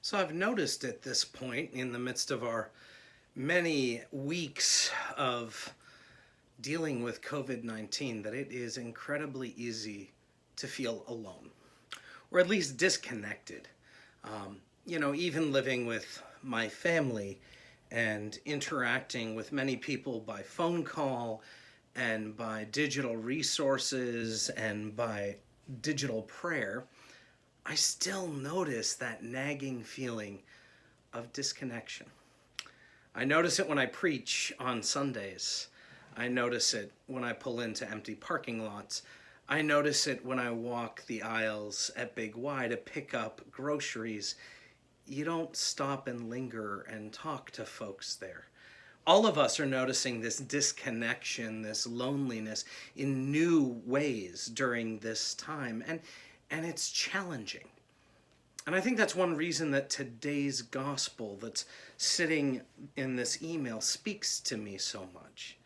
So I've noticed at this point, in the midst of our many weeks of dealing with COVID-19, that it is incredibly easy to feel alone, or at least disconnected. Even living with my family and interacting with many people by phone call and by digital resources and by digital prayer, I still notice that nagging feeling of disconnection. I notice it when I preach on Sundays. I notice it when I pull into empty parking lots. I notice it when I walk the aisles at Big Y to pick up groceries. You don't stop and linger and talk to folks there. All of us are noticing this disconnection, this loneliness in new ways during this time, and it's challenging. And I think that's one reason that today's gospel that's sitting in this email speaks to me so much.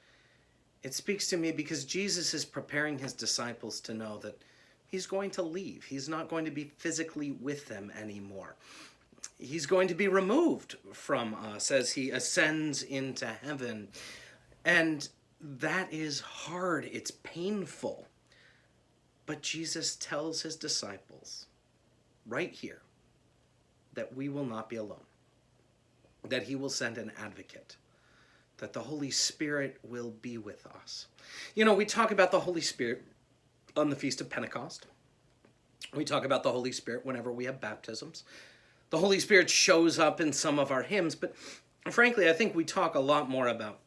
It speaks to me because Jesus is preparing his disciples to know that he's going to leave. He's not going to be physically with them anymore. He's going to be removed from us as he ascends into heaven. And that is hard. It's painful. But Jesus tells his disciples right here that we will not be alone, that he will send an advocate, that the Holy Spirit will be with us. We talk about the Holy Spirit on the Feast of Pentecost. We talk about the Holy Spirit whenever we have baptisms. The Holy Spirit shows up in some of our hymns, but frankly, I think we talk a lot more about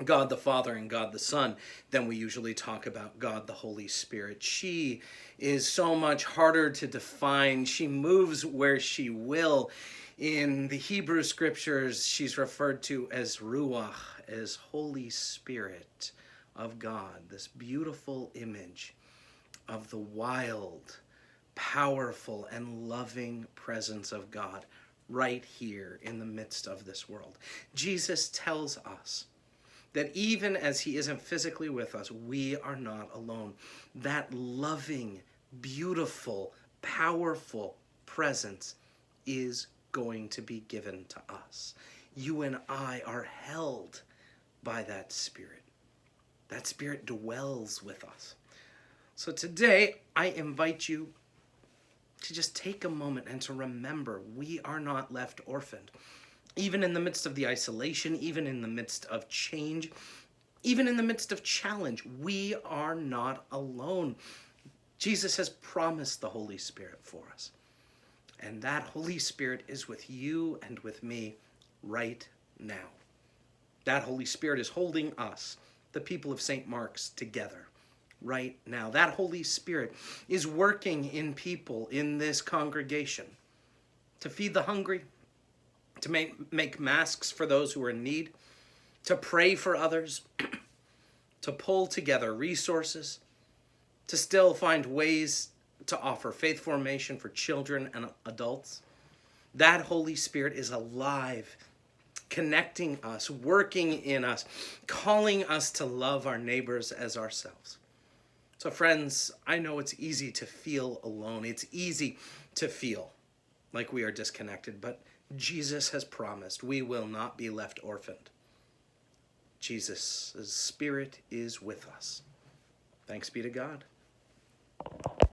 God the Father and God the Son than we usually talk about God the Holy Spirit. She is so much harder to define. She moves where she will. In the Hebrew scriptures, she's referred to as Ruach, as Holy Spirit of God, this beautiful image of the wild, powerful, and loving presence of God right here in the midst of this world. Jesus tells us that even as he isn't physically with us, we are not alone. That loving, beautiful, powerful presence is going to be given to us. You and I are held by that Spirit. That Spirit dwells with us. So today, I invite you to just take a moment and to remember we are not left orphaned. Even in the midst of the isolation, even in the midst of change, even in the midst of challenge, we are not alone. Jesus has promised the Holy Spirit for us. And that Holy Spirit is with you and with me right now. That Holy Spirit is holding us, the people of St. Mark's, together right now. That Holy Spirit is working in people in this congregation to feed the hungry, to make masks for those who are in need, to pray for others, to pull together resources, to still find ways to offer faith formation for children and adults. That Holy Spirit is alive, connecting us, working in us, calling us to love our neighbors as ourselves. So friends, I know it's easy to feel alone. It's easy to feel like we are disconnected, but Jesus has promised we will not be left orphaned. Jesus' Spirit is with us. Thanks be to God.